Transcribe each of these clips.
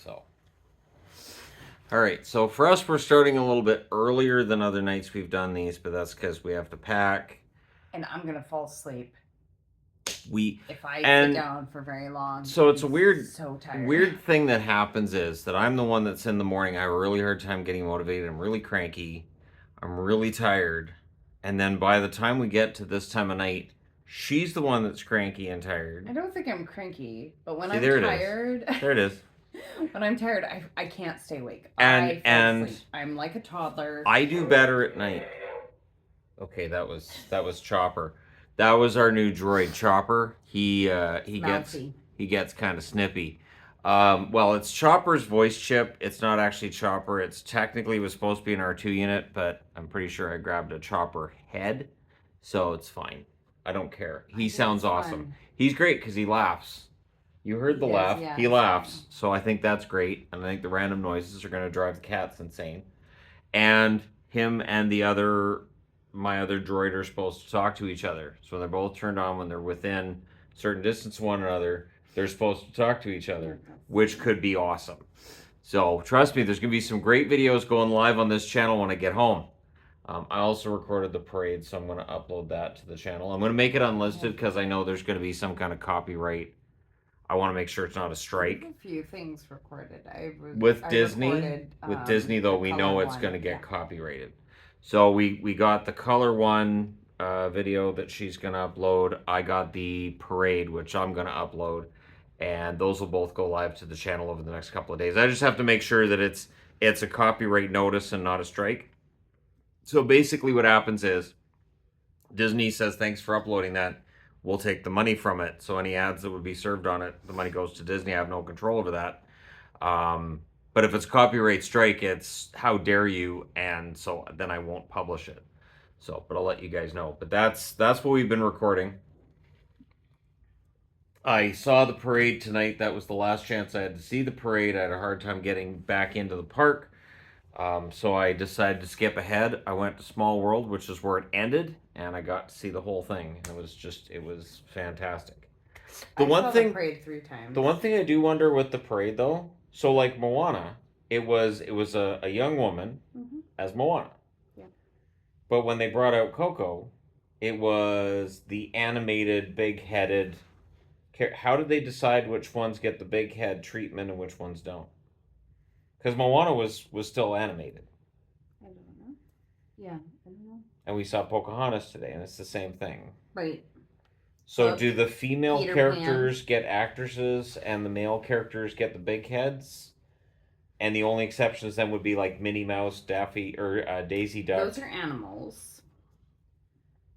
So, all right. So for us, we're starting a little bit earlier than other nights we've done these, but that's because we have to pack. And I'm gonna fall asleep if I And sit down for very long. so it's a so tired. weird thing that happens is that I'm the one that's in the morning. I have a really hard time getting motivated. I'm really cranky. I'm really tired. And then by the time we get to this time of night, she's the one that's cranky and tired. I don't think I'm cranky, but when See, I'm there tired, it is. There it is. when I'm tired, I can't stay awake. And- I fall and- asleep. I'm like a toddler. I do better at night. Okay, that was Chopper. That was our new droid, Chopper. He Mousy. gets kind of snippy. Well, it's Chopper's voice chip. It's not actually Chopper. It's technically was supposed to be an R2 unit, but I'm pretty sure I grabbed a Chopper head, so it's fine. I don't care. He sounds awesome. Fun. He's great because he laughs. You heard the He does, laugh. yeah, He it's laughs. fine. So I think that's great. And I think the random noises are going to drive the cats insane. And him and my other droid are supposed to talk to each other. So they're both turned on when they're within certain distance of one another. They're supposed to talk to each other, which could be awesome. So trust me, there's going to be some great videos going live on this channel when I get home. I also recorded the parade, so I'm going to upload that to the channel. I'm going to make it unlisted because I know there's going to be some kind of copyright. I want to make sure it's not a strike. A few things recorded. With Disney though, we know it's going to get copyrighted. So we got the color one video that she's going to upload. I got the parade, which I'm going to upload. And those will both go live to the channel over the next couple of days. I just have to make sure that it's a copyright notice and not a strike. So basically what happens is Disney says, thanks for uploading that. We'll take the money from it. So any ads that would be served on it, the money goes to Disney. I have no control over that. But if it's copyright strike, it's how dare you, and so then I won't publish it. So, but I'll let you guys know. But that's what we've been recording. I saw the parade tonight. That was the last chance I had to see the parade. I had a hard time getting back into the park. So I decided to skip ahead. I went to Small World, which is where it ended, and I got to see the whole thing. It was fantastic. The parade 3 times. The one thing I do wonder with the parade, though, so like Moana, it was a young woman as Moana. Yeah. But when they brought out Coco, it was the animated, big-headed. How did they decide which ones get the big head treatment and which ones don't? Because Moana was still animated. I don't know. Yeah, I don't know. And we saw Pocahontas today, and it's the same thing. Right. So do the female Peter characters Pan. get actresses, and the male characters get the big heads? And the only exceptions then would be like Minnie Mouse, Daffy, or Daisy Duck. Those are animals.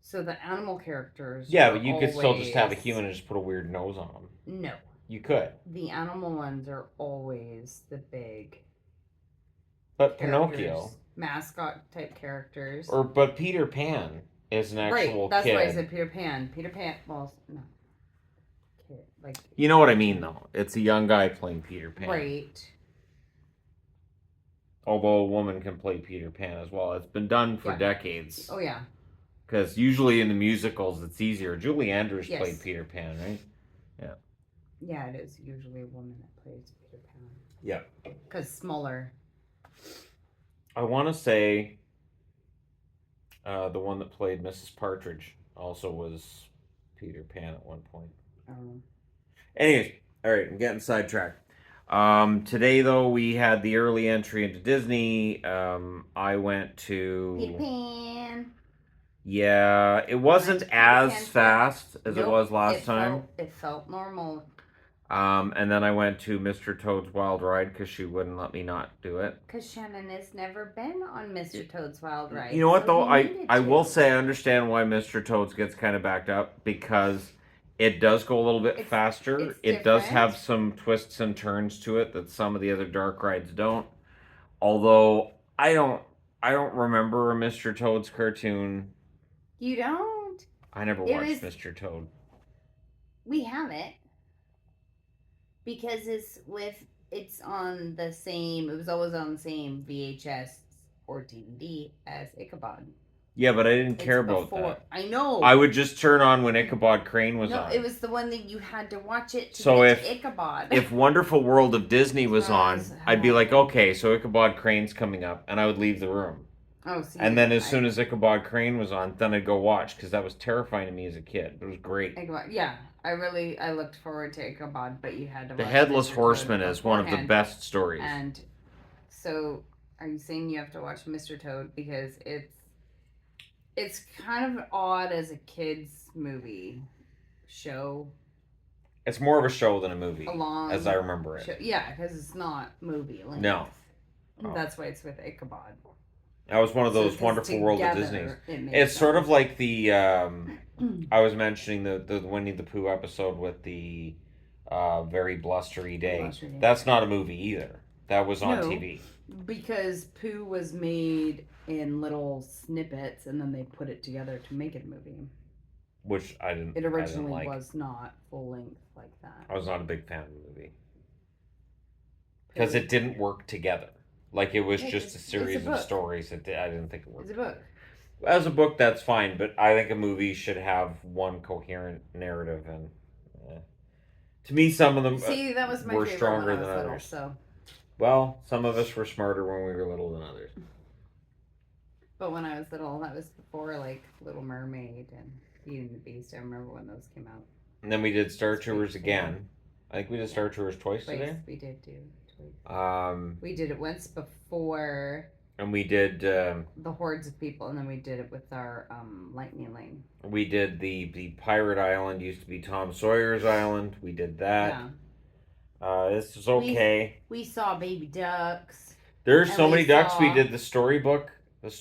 So the animal characters. Yeah, but you could still just have a human and just put a weird nose on them. No. You could. The animal ones are always the big. But characters, Pinocchio. Mascot type characters. But Peter Pan is an actual right, that's kid. why I said Peter Pan. Peter Pan, well, no. Kid, like. You know what I mean, though. It's a young guy playing Peter Pan. Right. Although a woman can play Peter Pan as well. It's been done for decades. Oh, yeah. Because usually in the musicals, it's easier. Julie Andrews played Peter Pan, right? Yeah. Yeah, it is usually a woman that plays Peter Pan. Yeah. Because smaller. I want to say the one that played Mrs. Partridge also was Peter Pan at one point. Anyways, all right, I'm getting sidetracked. Today, though, we had the early entry into Disney. I went to... Peter Pan. Yeah, it wasn't as fast as it was last time. It felt normal. And then I went to Mr. Toad's Wild Ride because she wouldn't let me not do it. Because Shannon has never been on Mr. Toad's Wild Ride. You know what, though? I will say I understand why Mr. Toad's gets kind of backed up because it does go a little bit faster. It does have some twists and turns to it that some of the other dark rides don't. Although I don't remember a Mr. Toad's cartoon. You don't? I never watched Mr. Toad. We have it. Because it's on the same, it was always on the same VHS or DVD as Ichabod. Yeah, but I didn't It's care about before. that. I know. I would just turn on when Ichabod Crane was No, on. it was the one that you had to watch it to So get to Ichabod. if Wonderful World of Disney was on, I'd be like, Oh. okay, so Ichabod Crane's coming up, and I would leave the room. Oh, see. And then as soon as Ichabod Crane was on, then I'd go watch because that was terrifying to me as a kid. It was great. Ichabod, yeah, I looked forward to Ichabod, but you had to The watch Headless Mr. Horseman Toad is one of the beforehand. best stories. And so, are you saying you have to watch Mr. Toad because it's kind of odd as a kids movie show? It's more of a show than a movie, Along as I remember it. show. Yeah, because it's not movie length. No. That's why it's with Ichabod. That was one of those Wonderful World of Disney's. It's sort of like the I was mentioning the Winnie the Pooh episode with the very blustery day. That's not a movie either. That was on TV. Because Pooh was made in little snippets, and then they put it together to make it a movie. Which I didn't. It originally like. was not full length like that. I was not a big fan of the movie because it didn't work together. Like it was just a series of stories. I didn't think it worked. It's a book. As a book, that's fine, but I think a movie should have one coherent narrative, and to me, some of them that was my were favorite stronger when I was than little, others. so. Well, some of us were smarter when we were little than others. But when I was little, that was before like Little Mermaid and Beauty and the Beast. I remember when those came out. And then we did Star Tours again. I think we did Star Tours twice today. We did do twice. We did it once before. And we did the Hordes of People, and then we did it with our Lightning Lane. We did the Pirate Island. Used to be Tom Sawyer's Island. We did that. Yeah. This is okay. We saw baby ducks. There's so many ducks. We did the storybook. Like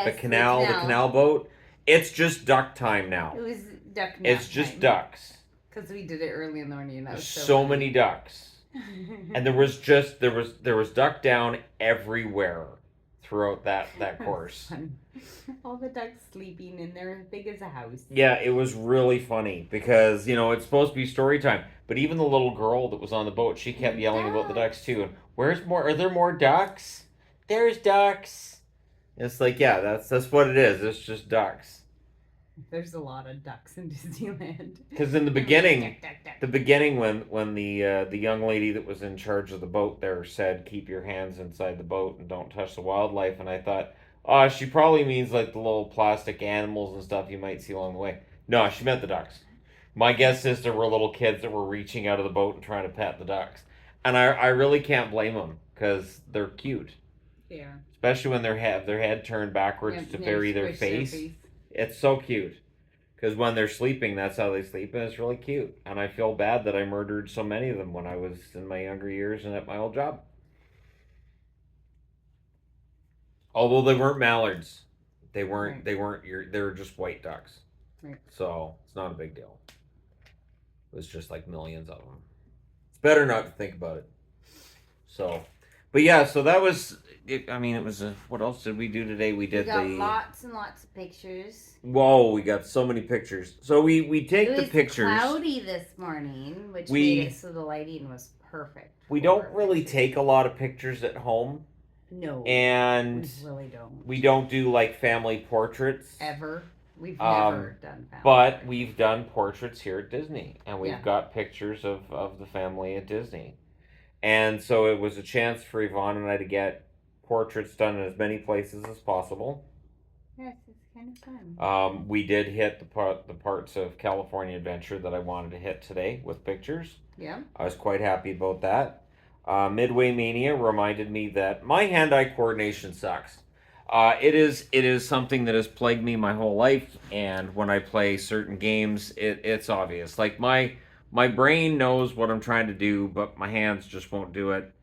the canal boat. It's just duck time now. It was duck nap It's just time. Ducks. Because we did it early in the morning. And that was so many ducks. And there was duck down everywhere throughout that course. All the ducks sleeping, and they're as big as a house. Yeah, it was really funny because it's supposed to be story time, but even the little girl that was on the boat, she kept yelling about the ducks too. And where's more? Are there more ducks? There's ducks. It's like, yeah, that's what it is. It's just ducks. There's a lot of ducks in Disneyland. Because in the beginning, when the young lady that was in charge of the boat there said, "Keep your hands inside the boat and don't touch the wildlife," and I thought, oh, she probably means like the little plastic animals and stuff you might see along the way. No, she meant the ducks. My guess is there were little kids that were reaching out of the boat and trying to pet the ducks, and I really can't blame them because they're cute. Yeah. Especially when their head turned backwards to bury their face. It's so cute. Because when they're sleeping, that's how they sleep, and it's really cute. And I feel bad that I murdered so many of them when I was in my younger years and at my old job. Although they weren't mallards. They weren't they were just white ducks. Right. So it's not a big deal. It was just like millions of them. It's better not to think about it. So, but yeah, so that was it. I mean, it was what else did we do today? We got lots and lots of pictures. Whoa, we got so many pictures. So we take the pictures. It was cloudy this morning, which made it so the lighting was perfect. We don't really take a lot of pictures at home. No. And we really don't. We don't do like family portraits. Ever. We've never done family portraits. We've done portraits here at Disney. And we've got pictures of the family at Disney. And so it was a chance for Yvonne and I to get portraits done in as many places as possible. Yes, it's kind of fun. We did hit the parts of California Adventure that I wanted to hit today with pictures. Yeah. I was quite happy about that. Midway Mania reminded me that my hand-eye coordination sucks. It is something that has plagued me my whole life, and when I play certain games, it's obvious. Like my brain knows what I'm trying to do, but my hands just won't do it.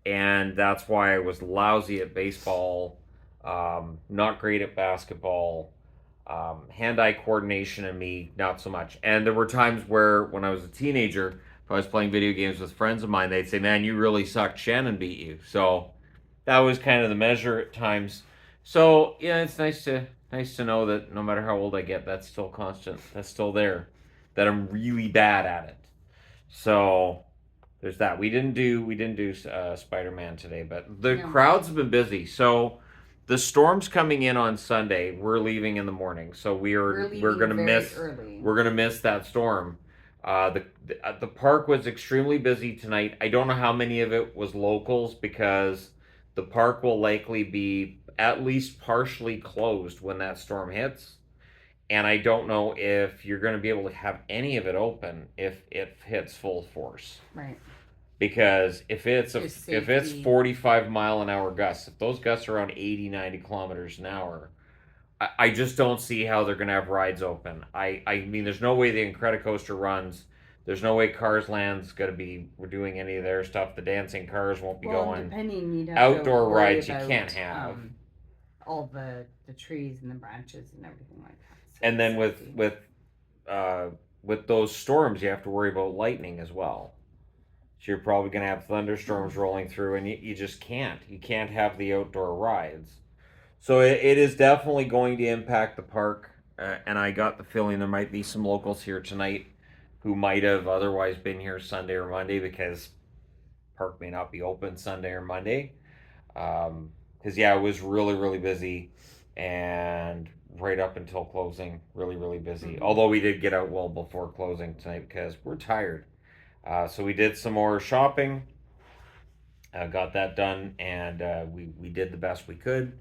And that's why I was lousy at baseball, not great at basketball, hand-eye coordination and me, not so much. And there were times where, when I was a teenager, if I was playing video games with friends of mine, they'd say, "Man, you really sucked. Shannon beat you." So that was kind of the measure at times. So yeah, it's nice to know that no matter how old I get, that's still constant. That's still there. That I'm really bad at it. So there's that. We didn't do Spider-Man today, but the crowds have been busy. So the storm's coming in on Sunday. We're leaving in the morning, so we're gonna miss early. we're gonna miss that storm. The park was extremely busy tonight. I don't know how many of it was locals because the park will likely be at least partially closed when that storm hits. And I don't know if you're going to be able to have any of it open if it hits full force. Right. Because if it's Just if it's safety. 45-mile-an-hour gusts, if those gusts are around 80, 90 kilometers an hour, I just don't see how they're going to have rides open. I mean, there's no way the Incredicoaster runs. There's no way Cars Land's going to be doing any of their stuff. The dancing cars won't be going. Depending, you'd have Outdoor to worry rides you about, can't have. all the trees and the branches and everything like that. So And then safety. with those storms, you have to worry about lightning as well. So you're probably going to have thunderstorms rolling through, and you just can't. You can't have the outdoor rides. So it is definitely going to impact the park. And I got the feeling there might be some locals here tonight who might have otherwise been here Sunday or Monday because park may not be open Sunday or Monday. Because yeah, it was really, really busy, and right up until closing, really, really busy. Although we did get out well before closing tonight because we're tired. So we did some more shopping, got that done, and we did the best we could.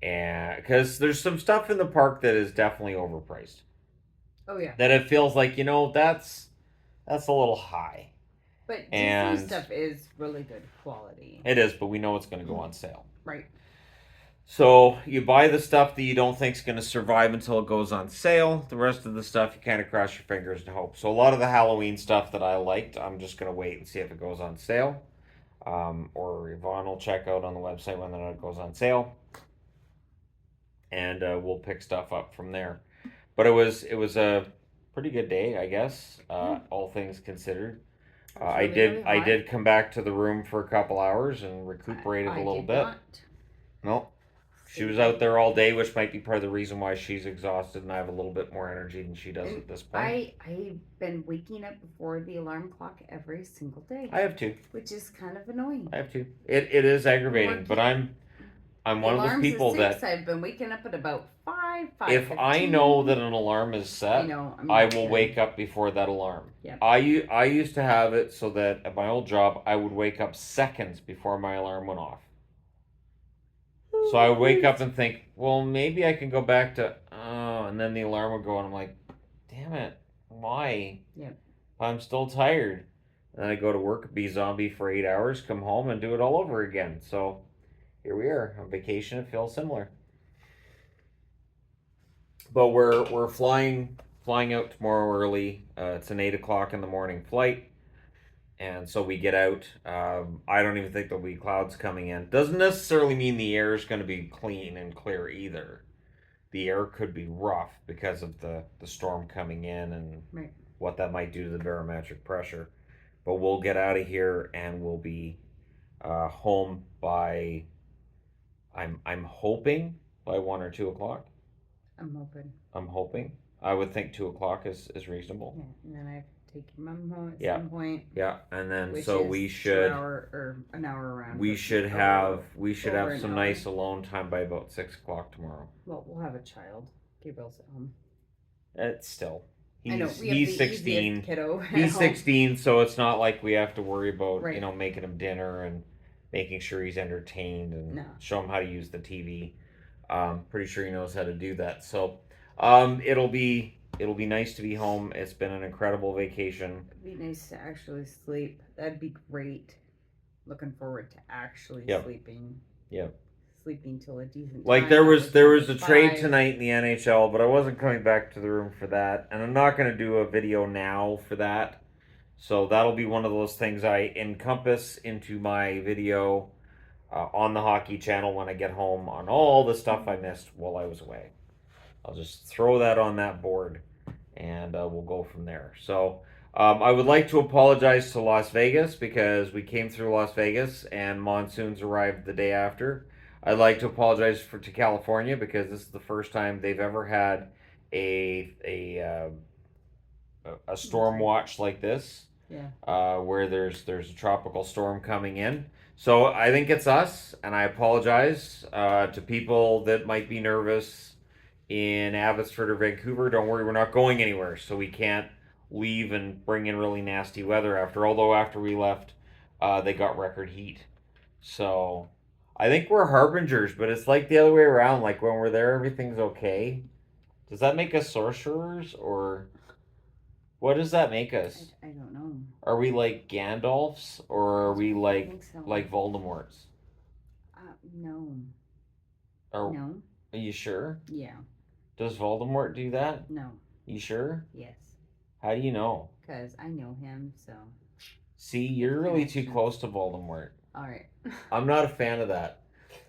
And because there's some stuff in the park that is definitely overpriced. Oh yeah. That it feels like that's a little high. But And Disney stuff is really good quality. It is, but we know it's going to go on sale. Right. So you buy the stuff that you don't think is going to survive until it goes on sale. The rest of the stuff you kind of cross your fingers and hope. So a lot of the Halloween stuff that I liked, I'm just going to wait and see if it goes on sale. Or Yvonne will check out on the website when it goes on sale. And we'll pick stuff up from there. But it was a pretty good day, I guess, all things considered. I did come back to the room for a couple hours and recuperated a little bit. No, she was out there all day, which might be part of the reason why she's exhausted and I have a little bit more energy than she does at this point. I've been waking up before the alarm clock every single day. I have too. Which is kind of annoying. I have too. It is aggravating, but I'm one of those people that I've been waking up at about 5. If I know that an alarm is set, I will wake up before that alarm. Yep. I used to have it so that at my old job I would wake up seconds before my alarm went off. So I would wake up and think, well, maybe I can go back to and then the alarm would go and I'm like, damn it, why? Yep. I'm still tired. And then I go to work, be zombie for 8 hours, come home and do it all over again. So here we are on vacation. It feels similar. But we're flying out tomorrow early. It's an 8 o'clock in the morning flight, and so we get out. I don't even think there'll be clouds coming in. Doesn't necessarily mean the air is going to be clean and clear either. The air could be rough because of the storm coming in and what that might do to the barometric pressure. But we'll get out of here and we'll be home by. I'm hoping by 1 or 2 o'clock. I'm hoping. I would think 2 o'clock is reasonable. Yeah, and then I have to take your mom home at some point. Yeah, and then so we should an hour around. We should have some nice alone time by about 6 o'clock tomorrow. Well, we'll have a child. Gabriel's at home. It's still. He's 16. Kiddo He's 16, so it's not like we have to worry about making him dinner and making sure he's entertained and show him how to use the TV. Pretty sure he knows how to do that. So it'll be nice to be home. It's been an incredible vacation. It'd be nice to actually sleep. That'd be great. Looking forward to actually sleeping. Yep. Sleeping till a decent like time. there was a trade tonight in the NHL, but I wasn't coming back to the room for that, and I'm not going to do a video now for that. So that'll be one of those things I encompass into my video on the hockey channel when I get home on all the stuff I missed while I was away. I'll just throw that on that board and we'll go from there. So I would like to apologize to Las Vegas because we came through Las Vegas and monsoons arrived the day after. I'd like to apologize to California because this is the first time they've ever had a storm watch like this. where there's a tropical storm coming in. So I think it's us, and I apologize to people that might be nervous in Abbotsford or Vancouver. Don't worry, we're not going anywhere, so we can't leave and bring in really nasty weather after we left, they got record heat. So I think we're harbingers, but it's like the other way around. Like when we're there, everything's okay. Does that make us sorcerers, or what does that make us? I don't know. Are we like Gandalfs, or are we I like think so. Voldemort's? No. Are, No. Are you sure? Yeah. Does Voldemort do that? No. You sure? Yes. How do you know? Because I know him, so. See, you're really too close to Voldemort. All right. I'm not a fan of that.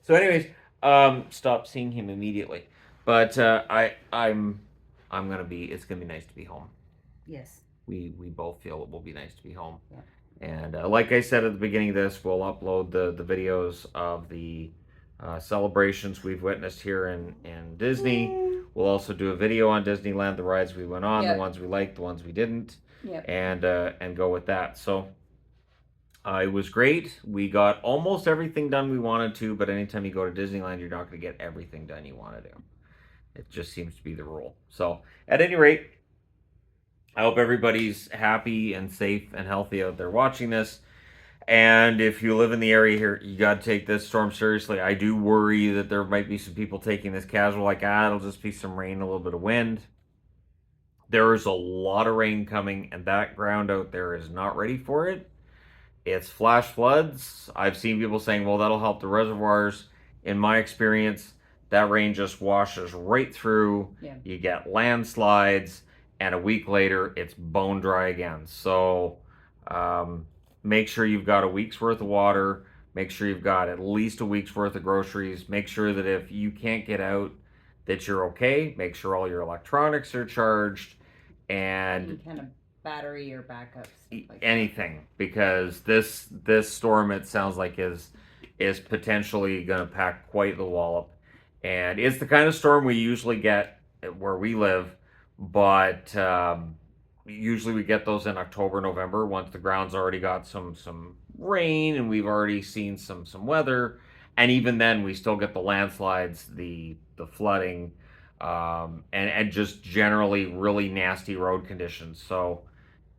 So, anyways, stop seeing him immediately. But I'm gonna be. It's gonna be nice to be home. Yes. We both feel it will be nice to be home. Yeah. And like I said at the beginning of this, we'll upload the videos of the celebrations we've witnessed here in Disney. We'll also do a video on Disneyland, the rides we went on, the ones we liked, the ones we didn't, and go with that. So it was great. We got almost everything done we wanted to, but anytime you go to Disneyland, you're not going to get everything done you want to do. It just seems to be the rule. So at any rate, I hope everybody's happy and safe and healthy out there watching this. And if you live in the area here, you got to take this storm seriously. I do worry that there might be some people taking this casual, like, it'll just be some rain, a little bit of wind. There is a lot of rain coming, and that ground out there is not ready for it. It's flash floods. I've seen people saying, well, that'll help the reservoirs. In my experience, that rain just washes right through. You get landslides, and a week later, it's bone dry again. So, make sure you've got a week's worth of water. Make sure you've got at least a week's worth of groceries. Make sure that if you can't get out, that you're okay. Make sure all your electronics are charged, and any kind of battery or backups, like anything, because this storm, it sounds like, is potentially going to pack quite the wallop, and it's the kind of storm we usually get where we live, but usually we get those in October, November, once the ground's already got some rain and we've already seen some weather. And even then, we still get the landslides, the flooding, and just generally really nasty road conditions. So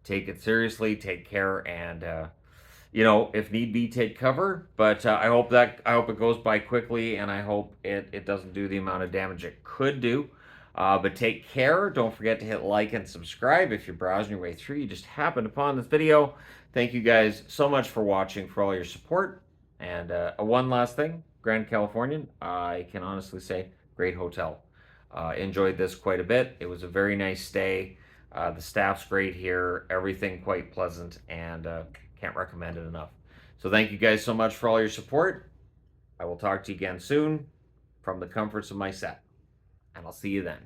take it seriously, take care, and if need be, take cover. But I hope it goes by quickly, and I hope it doesn't do the amount of damage it could do. But take care. Don't forget to hit like and subscribe if you're browsing your way through. You just happened upon this video. Thank you guys so much for watching, for all your support. And one last thing, Grand Californian, I can honestly say, great hotel. Enjoyed this quite a bit. It was a very nice stay. The staff's great here. Everything quite pleasant, and can't recommend it enough. So thank you guys so much for all your support. I will talk to you again soon from the comforts of my set. And I'll see you then.